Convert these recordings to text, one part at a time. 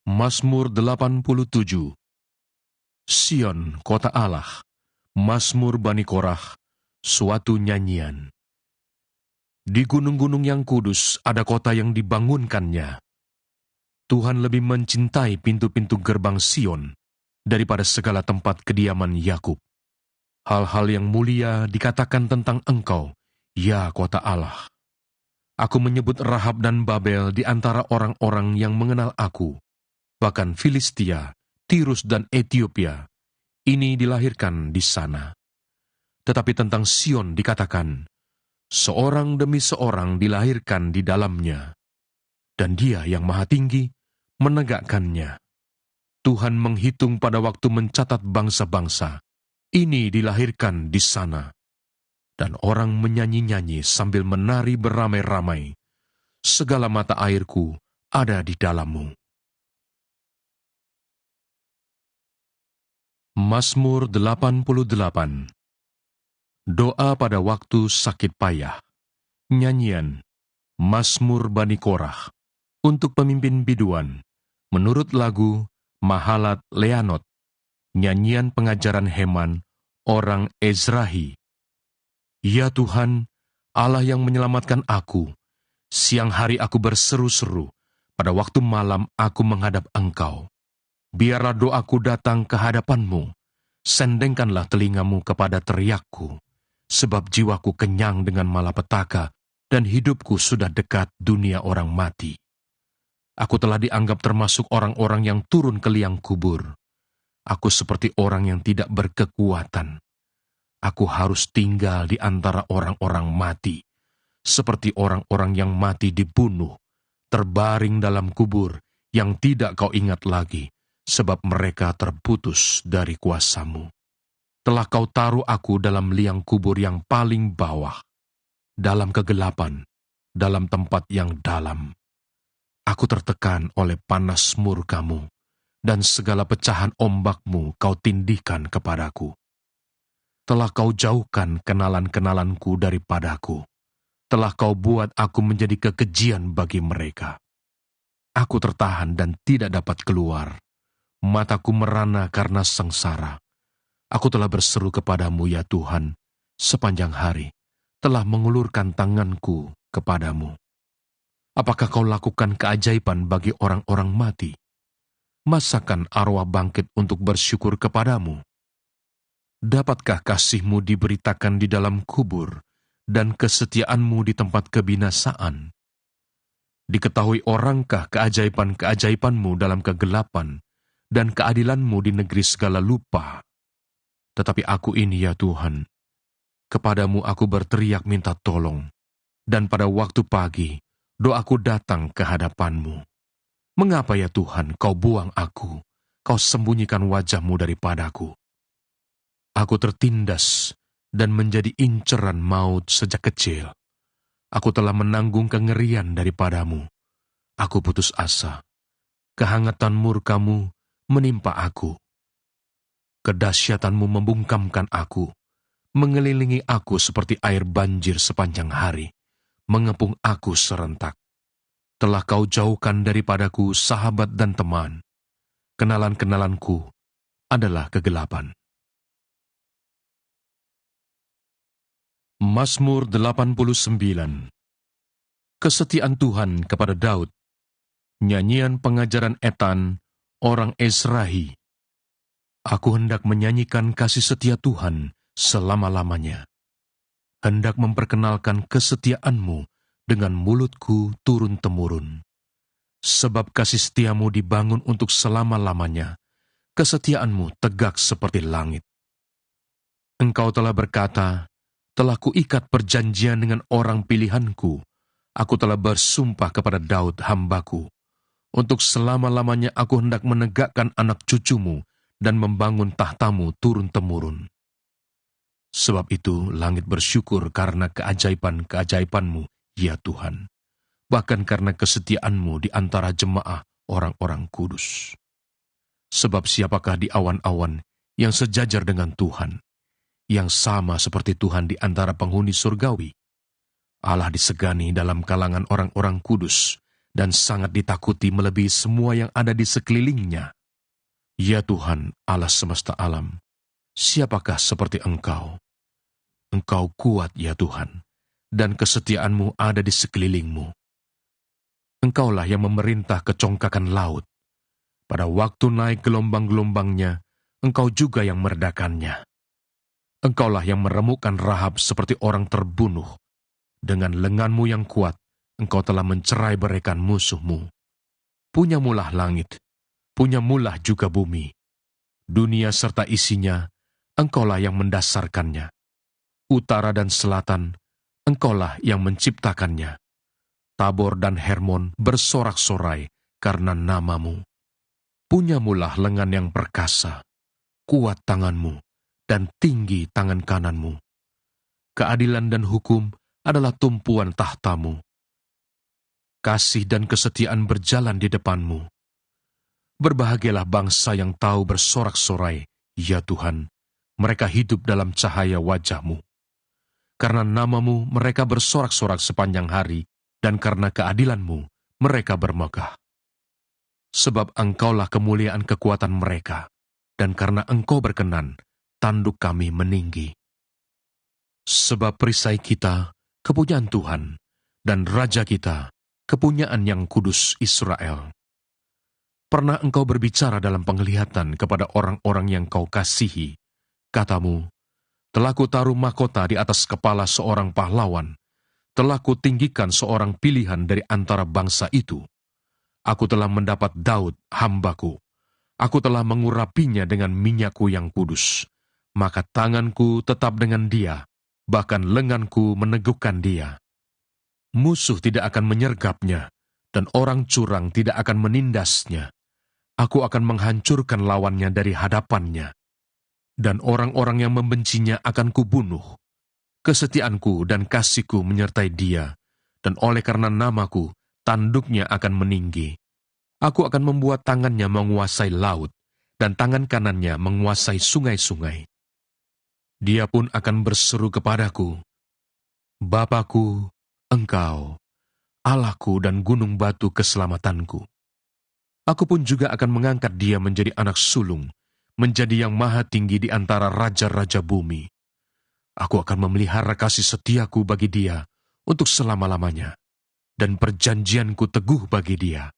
Mazmur 87. Sion, kota Allah, Mazmur Bani Korah, suatu nyanyian. Di gunung-gunung yang kudus ada kota yang dibangunkannya. Tuhan lebih mencintai pintu-pintu gerbang Sion daripada segala tempat kediaman Yakub. Hal-hal yang mulia dikatakan tentang Engkau, ya kota Allah. Aku menyebut Rahab dan Babel di antara orang-orang yang mengenal aku. Bahkan Filistia, Tirus dan Etiopia, ini dilahirkan di sana. Tetapi tentang Sion dikatakan, seorang demi seorang dilahirkan di dalamnya, dan Dia yang Maha Tinggi menegakkannya. Tuhan menghitung pada waktu mencatat bangsa-bangsa, ini dilahirkan di sana. Dan orang menyanyi-nyanyi sambil menari beramai-ramai, segala mata airku ada di dalammu. Mazmur 88. Doa pada waktu sakit payah. Nyanyian Mazmur Bani Korah untuk pemimpin biduan menurut lagu Mahalat Leanot. Nyanyian pengajaran Heman orang Ezrahi. Ya Tuhan, Allah yang menyelamatkan aku, siang hari aku berseru-seru, pada waktu malam aku menghadap Engkau. Biarlah doaku datang ke hadapan-Mu, sendengkanlah telingamu kepada teriakku, sebab jiwaku kenyang dengan malapetaka, dan hidupku sudah dekat dunia orang mati. Aku telah dianggap termasuk orang-orang yang turun ke liang kubur. Aku seperti orang yang tidak berkekuatan. Aku harus tinggal di antara orang-orang mati, seperti orang-orang yang mati dibunuh, terbaring dalam kubur yang tidak kau ingat lagi, sebab mereka terputus dari kuasa-Mu. Telah kau taruh aku dalam liang kubur yang paling bawah, dalam kegelapan, dalam tempat yang dalam. Aku tertekan oleh panas murka-Mu, dan segala pecahan ombak-Mu kau tindihkan kepadaku. Telah kau jauhkan kenalan-kenalanku daripadaku. Telah kau buat aku menjadi kekejian bagi mereka. Aku tertahan dan tidak dapat keluar. Mataku merana karena sengsara. Aku telah berseru kepadamu ya Tuhan, sepanjang hari, telah mengulurkan tanganku kepadamu. Apakah kau lakukan keajaiban bagi orang-orang mati? Masakan arwah bangkit untuk bersyukur kepadamu? Dapatkah kasih-Mu diberitakan di dalam kubur, dan kesetiaan-Mu di tempat kebinasaan? Diketahui orangkah keajaiban-keajaiban-Mu dalam kegelapan, dan keadilan-Mu di negeri segala lupa? Tetapi aku ini ya Tuhan, kepadamu aku berteriak minta tolong, dan pada waktu pagi, doaku datang ke hadapan-Mu. Mengapa ya Tuhan kau buang aku, kau sembunyikan wajah-Mu daripadaku? Aku tertindas dan menjadi inceran maut sejak kecil. Aku telah menanggung kengerian daripadamu. Aku putus asa. Kehangatan murka-Mu menimpa aku. Kedahsyatan-Mu membungkamkan aku, mengelilingi aku seperti air banjir sepanjang hari, mengepung aku serentak. Telah kau jauhkan daripadaku sahabat dan teman. Kenalan-kenalanku adalah kegelapan. Mazmur 89. Kesetiaan Tuhan kepada Daud. Nyanyian pengajaran Etan, orang Ezrahi. Aku hendak menyanyikan kasih setia Tuhan selama-lamanya. Hendak memperkenalkan kesetiaan-Mu dengan mulutku turun-temurun. Sebab kasih setia-Mu dibangun untuk selama-lamanya. Kesetiaan-Mu tegak seperti langit. Engkau telah berkata, telah kuikat perjanjian dengan orang pilihanku. Aku telah bersumpah kepada Daud hambaku. Untuk selama-lamanya aku hendak menegakkan anak cucumu dan membangun tahtamu turun-temurun. Sebab itu langit bersyukur karena keajaiban-keajaiban-Mu, ya Tuhan. Bahkan karena kesetiaan-Mu di antara jemaah orang-orang kudus. Sebab siapakah di awan-awan yang sejajar dengan Tuhan, yang sama seperti Tuhan di antara penghuni surgawi? Allah disegani dalam kalangan orang-orang kudus, dan sangat ditakuti melebihi semua yang ada di sekelilingnya. Ya Tuhan, Allah semesta alam, siapakah seperti Engkau? Engkau kuat, ya Tuhan, dan kesetiaan-Mu ada di sekelilingmu. Engkaulah yang memerintah kecongkakan laut. Pada waktu naik gelombang-gelombangnya, Engkau juga yang meredakannya. Engkaulah yang meremukkan Rahab seperti orang terbunuh. Dengan lengan-Mu yang kuat, Engkau telah mencerai beraikan musuh-Mu. Punyamulah langit, punyamulah juga bumi. Dunia serta isinya, Engkaulah yang mendasarkannya. Utara dan selatan, Engkaulah yang menciptakannya. Tabor dan Hermon bersorak-sorai karena nama-Mu. Punyamulah lengan yang perkasa, kuat tangan-Mu, dan tinggi tangan kanan-Mu. Keadilan dan hukum adalah tumpuan tahta-Mu. Kasih dan kesetiaan berjalan di depan-Mu. Berbahagialah bangsa yang tahu bersorak-sorai, ya Tuhan, mereka hidup dalam cahaya wajah-Mu. Karena nama-Mu mereka bersorak-sorak sepanjang hari, dan karena keadilan-Mu mereka bermegah. Sebab Engkaulah kemuliaan kekuatan mereka, dan karena Engkau berkenan, tanduk kami meninggi. Sebab perisai kita, kepunyaan Tuhan, dan Raja kita, kepunyaan yang kudus Israel. Pernah Engkau berbicara dalam penglihatan kepada orang-orang yang Kau kasihi. Katamu, telah Kutaruh mahkota di atas kepala seorang pahlawan, telah Kutinggikan seorang pilihan dari antara bangsa itu. Aku telah mendapat Daud, hambaku. Aku telah mengurapinya dengan minyak-Ku yang kudus. Maka tanganku tetap dengan dia, bahkan lenganku meneguhkan dia. Musuh tidak akan menyergapnya, dan orang curang tidak akan menindasnya. Aku akan menghancurkan lawannya dari hadapannya, dan orang-orang yang membencinya akan Kubunuh. Kesetiaanku dan kasih-Ku menyertai dia, dan oleh karena nama-Ku, tanduknya akan meninggi. Aku akan membuat tangannya menguasai laut, dan tangan kanannya menguasai sungai-sungai. Dia pun akan berseru kepadaku, Bapakku, Engkau, Allahku dan gunung batu keselamatanku. Aku pun juga akan mengangkat dia menjadi anak sulung, menjadi yang maha tinggi di antara raja-raja bumi. Aku akan memelihara kasih setiaku bagi dia untuk selama-lamanya, dan perjanjianku teguh bagi dia.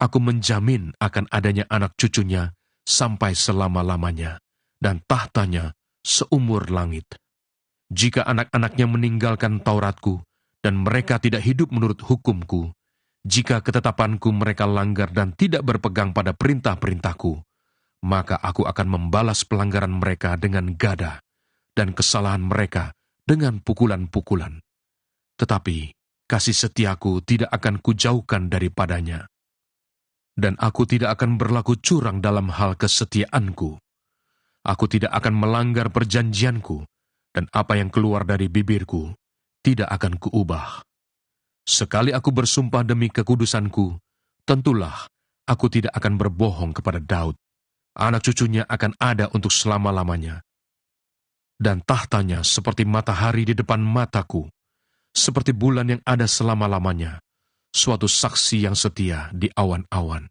Aku menjamin akan adanya anak cucunya sampai selama-lamanya, dan tahtanya seumur langit. Jika anak-anaknya meninggalkan Tauratku, dan mereka tidak hidup menurut hukumku, jika ketetapanku mereka langgar dan tidak berpegang pada perintah-perintahku, maka aku akan membalas pelanggaran mereka dengan gada, dan kesalahan mereka dengan pukulan-pukulan. Tetapi kasih setiaku tidak akan kujauhkan daripadanya, dan aku tidak akan berlaku curang dalam hal kesetiaanku. Aku tidak akan melanggar perjanjianku, dan apa yang keluar dari bibirku tidak akan kuubah. Sekali aku bersumpah demi kekudusanku, tentulah aku tidak akan berbohong kepada Daud. Anak cucunya akan ada untuk selama-lamanya, dan tahtanya seperti matahari di depan mataku, seperti bulan yang ada selama-lamanya, suatu saksi yang setia di awan-awan.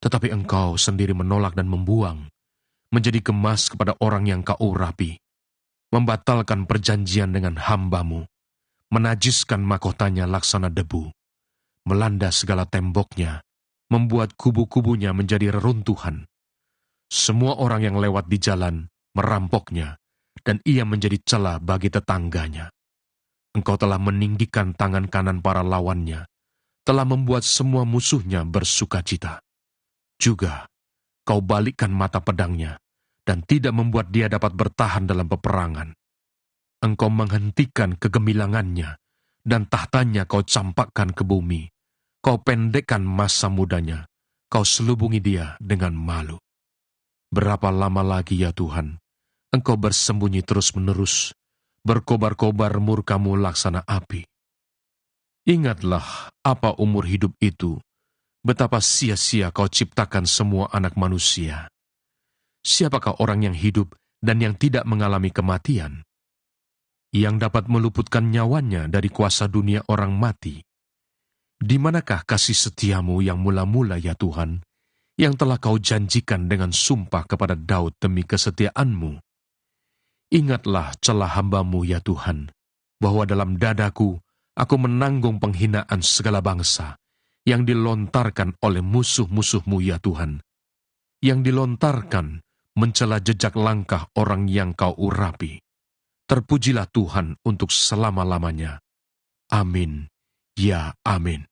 Tetapi engkau sendiri menolak dan membuang, menjadi kemas kepada orang yang kau urapi, membatalkan perjanjian dengan hamba-Mu, menajiskan mahkotanya laksana debu, melanda segala temboknya, membuat kubu-kubunya menjadi reruntuhan. Semua orang yang lewat di jalan merampoknya, dan ia menjadi celah bagi tetangganya. Engkau telah meninggikan tangan kanan para lawannya, telah membuat semua musuhnya bersukacita. Juga, kau balikkan mata pedangnya, dan tidak membuat dia dapat bertahan dalam peperangan. Engkau menghentikan kegemilangannya, dan tahtanya kau campakkan ke bumi. Kau pendekkan masa mudanya, kau selubungi dia dengan malu. Berapa lama lagi ya Tuhan, Engkau bersembunyi terus-menerus, berkobar-kobar murka-Mu laksana api. Ingatlah apa umur hidup itu, betapa sia-sia kau ciptakan semua anak manusia. Siapakah orang yang hidup dan yang tidak mengalami kematian? Yang dapat meluputkan nyawanya dari kuasa dunia orang mati. Di manakah kasih setiamu yang mula-mula ya Tuhan, yang telah kau janjikan dengan sumpah kepada Daud demi kesetiaanmu? Ingatlah celah hamba-Mu ya Tuhan, bahwa dalam dadaku aku menanggung penghinaan segala bangsa yang dilontarkan oleh musuh-musuh-Mu ya Tuhan, yang dilontarkan mencela jejak langkah orang yang kau urapi. Terpujilah Tuhan untuk selama-lamanya. Amin. Ya, amin.